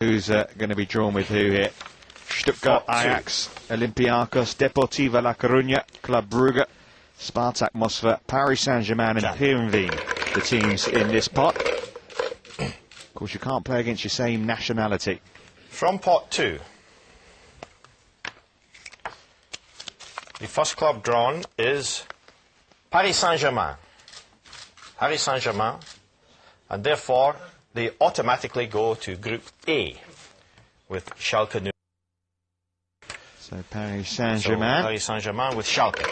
who's going to be drawn with who here. Stuttgart, Ajax, Olympiacos, Deportiva La Coruña, Club Brugge, Spartak Moscow, Paris Saint-Germain and Heerenveen, the teams in this pot. Of course, you can't play against your same nationality. From pot 2, the first club drawn is Paris Saint-Germain. Paris Saint-Germain, and therefore they automatically go to Group A with Schalke. So Paris Saint-Germain. Paris Saint-Germain with Schalke.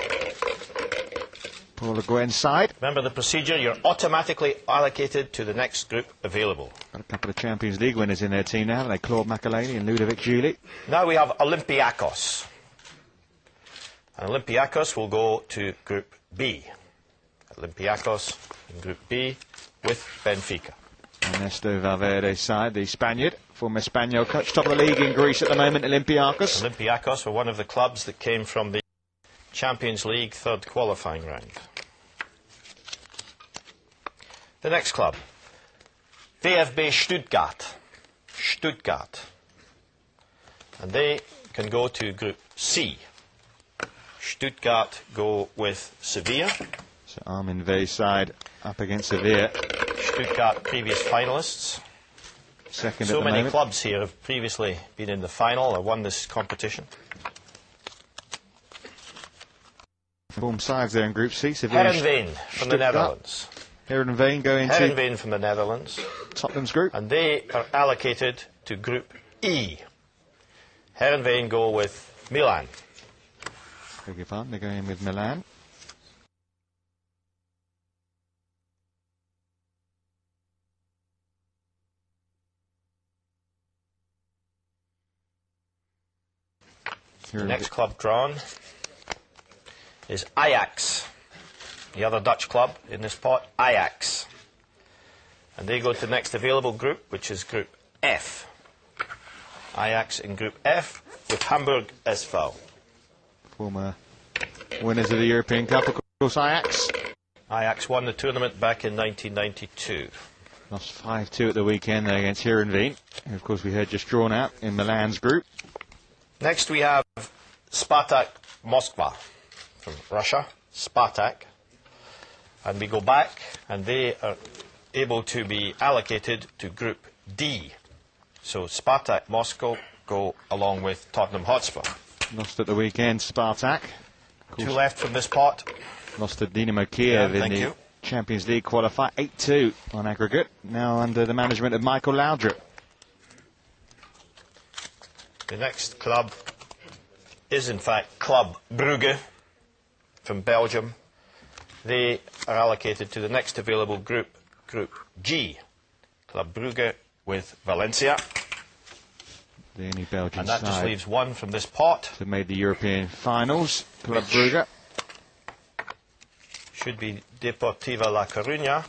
Paul Le Guen's side. Remember the procedure, you're automatically allocated to the next group available. Got a couple of Champions League winners in their team now, haven't they? Claude Makélélé and Ludovic Giuly. Now we have Olympiacos. And Olympiacos will go to Group B. Olympiacos in Group B with Benfica. Ernesto Valverde's side, the Spaniard, former Espanyol coach, top of the league in Greece at the moment, Olympiacos. Olympiacos were one of the clubs that came from the Champions League third qualifying round. The next club, VfB Stuttgart. Stuttgart. And they can go to Group C. Stuttgart go with Sevilla. So Armin Vey's side up against Sevilla. Stuttgart previous finalists. Second so at the many moment. clubs here have previously been in the final or won this competition. Form sides there in Group C. Sevilla. Heerenveen from the Netherlands. Heerenveen going to Heerenveen from the Netherlands. Tottenham's group. And they are allocated to Group E. Heerenveen go with Milan. Beg your pardon, they're going with Milan. The next club drawn is Ajax, the other Dutch club in this pot, Ajax. And they go to the next available group, which is Group F. Ajax in Group F with Hamburg SV. Former winners of the European Cup, of course, Ajax. Ajax won the tournament back in 1992. Lost 5-2 at the weekend there against Heerenveen, who, of course, we heard just drawn out in Milan's group. Next we have Spartak Moscow from Russia, Spartak. And we go back, and they are able to be allocated to Group D. So Spartak Moscow go along with Tottenham Hotspur. Lost at the weekend, Spartak. 2 left from this pot. Lost to Dynamo Kiev in the Champions League qualifier, 8-2 on aggregate. Now under the management of Michael Laudrup. The next club is in fact Club Brugge from Belgium. They are allocated to the next available group, Group G. Club Brugge with Valencia. The only Belgian and that side just leaves one from this pot. that made the European finals, Club Brugge. Should be Deportiva La Coruña.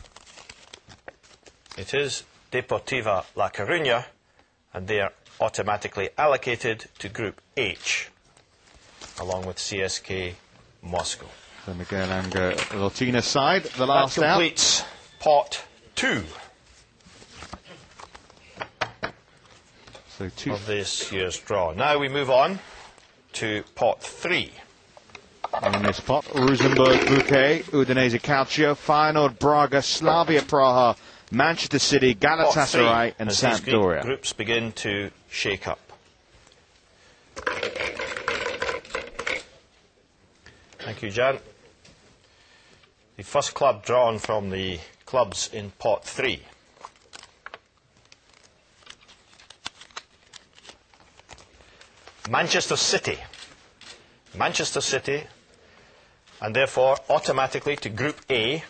It is Deportiva La Coruña, and they are automatically allocated to Group H, along with CSK Moscow. So Miguel Angel Lotina's side, the last that completes pot 2. So 2 of this year's draw. Now we move on to pot 3. in this pot. Rosenborg Bouquet, Udinese Calcio, Feyenoord Braga, Slavia Praha, Manchester City, Galatasaray and Sampdoria. These groups begin to shake up. Thank you, Jan. The first club drawn from the clubs in pot 3. Manchester City. Manchester City, and therefore automatically to Group A.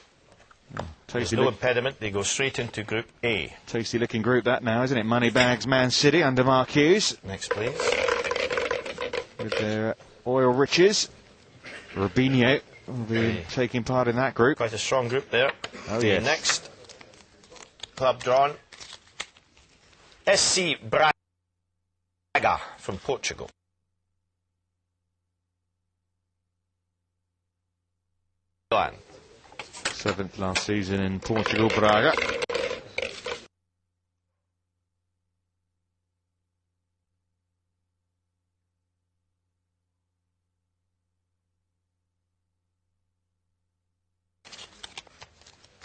There's no impediment, they go straight into Group A. Tasty looking group that now, isn't it? Moneybags Man City under Mark Hughes. Next, please. With their oil riches. Robinho will be taking part in that group. Quite a strong group there. Oh, the yes. next club drawn, SC Braga from Portugal. Seventh last season in Portugal, Braga.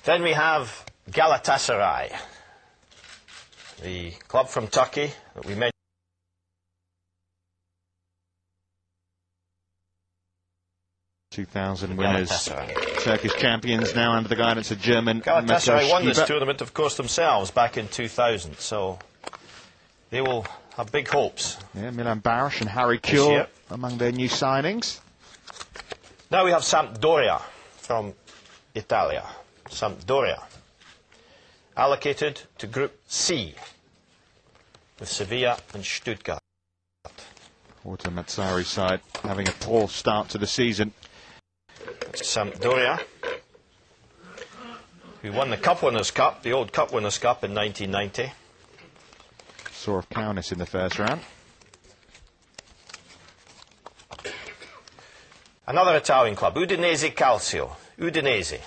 Then we have Galatasaray, the club from Turkey that we mentioned. 2000 winners, Turkish champions now under the guidance of German. Galatasaray won this tournament, of course, themselves back in 2000, so they will have big hopes. Yeah, Milan Baros and Harry Kewell among their new signings. Now we have Sampdoria from Italia. Sampdoria, allocated to Group C, with Sevilla and Stuttgart. Walter Mazzari's side having a poor start to the season. Sampdoria, who won the Cup Winners' Cup, the old Cup Winners' Cup in 1990. Saw of Kaunis in the first round. Another Italian club, Udinese Calcio. Udinese.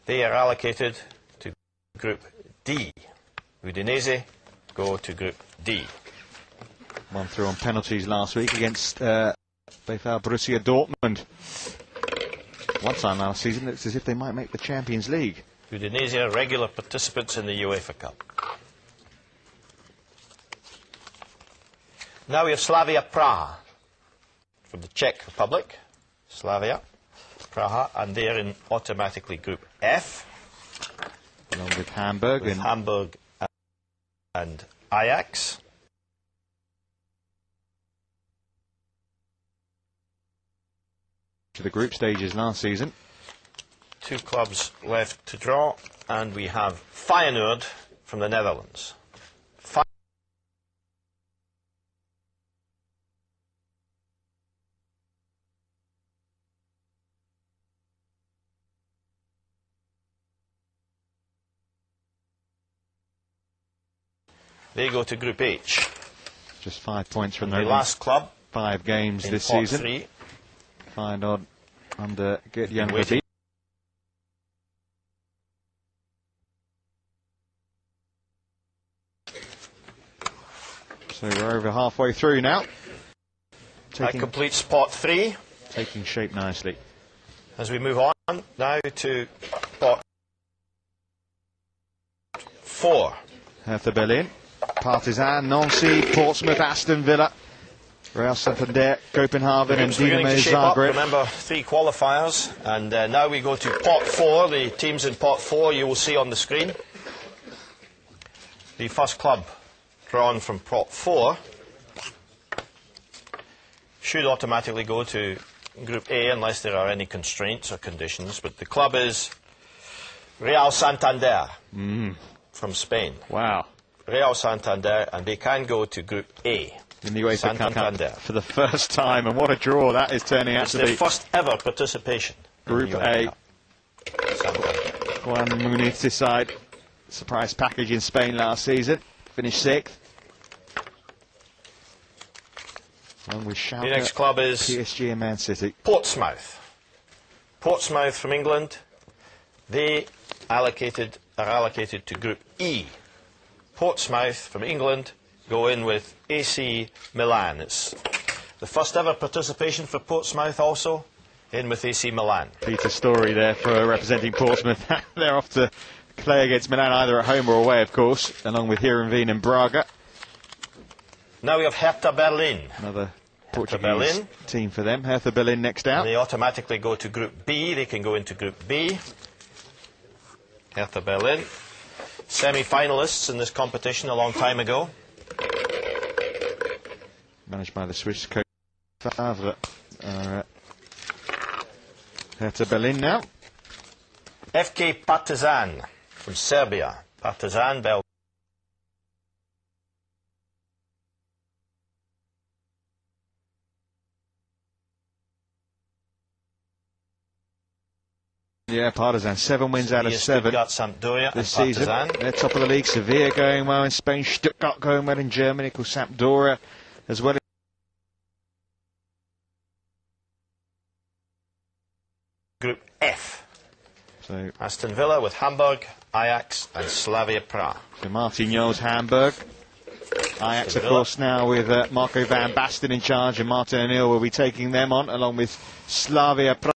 They are allocated to Group D. Udinese go to Group D. One through on penalties last week against Borussia Dortmund. One time last season, it looks as if they might make the Champions League. Udinese are regular participants in the UEFA Cup. Now we have Slavia Praha from the Czech Republic. Slavia Praha, and they're in automatically Group F. Along with Hamburg. Hamburg and Ajax. To the group stages last season. Two clubs left to draw, and we have Feyenoord from the Netherlands. They go to Group H. Just 5 points from the last club. 5 games in this pot season. 3. Feyenoord under Gert-Jan Verbeek. So we're over halfway through now. That completes pot 3. Taking shape nicely. As we move on now to pot 4. Hertha Berlin, Partizan, Nancy, Portsmouth, Aston Villa, Real Santander, Copenhagen and Dinamo Zagreb. Remember, 3 qualifiers, and now we go to pot 4. The teams in pot 4 you will see on the screen. The first club drawn from pot 4 should automatically go to Group A unless there are any constraints or conditions, but the club is Real Santander from Spain. Wow. Real Santander, and they can go to Group A. In the UEFA Cup for the first time, and what a draw that is turning out to be. It's their first ever participation. Group A. Juan Muniz's side, surprise package in Spain last season, finished 6th. And with Schalke, the next club is PSG and Man City. Portsmouth. Portsmouth from England. They are allocated to Group E. Portsmouth from England go in with AC Milan. It's the first ever participation for Portsmouth also, in with AC Milan. Peter Story there for representing Portsmouth. They're off to play against Milan either at home or away, of course, along with Heerenveen and Braga. Now we have Hertha Berlin. Another Portuguese team for them. Hertha Berlin next out. And they automatically go to Group B. They can go into Group B. Hertha Berlin. Semi-finalists in this competition a long time ago. Managed by the Swiss coach Favre. Hertha Berlin now. FK Partizan from Serbia. Partizan Belgrade. Yeah, Partizan, 7 wins out of 7 this season. They're top of the league. Sevilla going well in Spain. Stuttgart going well in Germany. Of course, Sampdoria as well. Group F. So Aston Villa with Hamburg, Ajax and Slavia Praha. So Martin Jol's Hamburg. Ajax, of course, now with Marco van Basten in charge, and Martin O'Neill will be taking them on, along with Slavia Praha.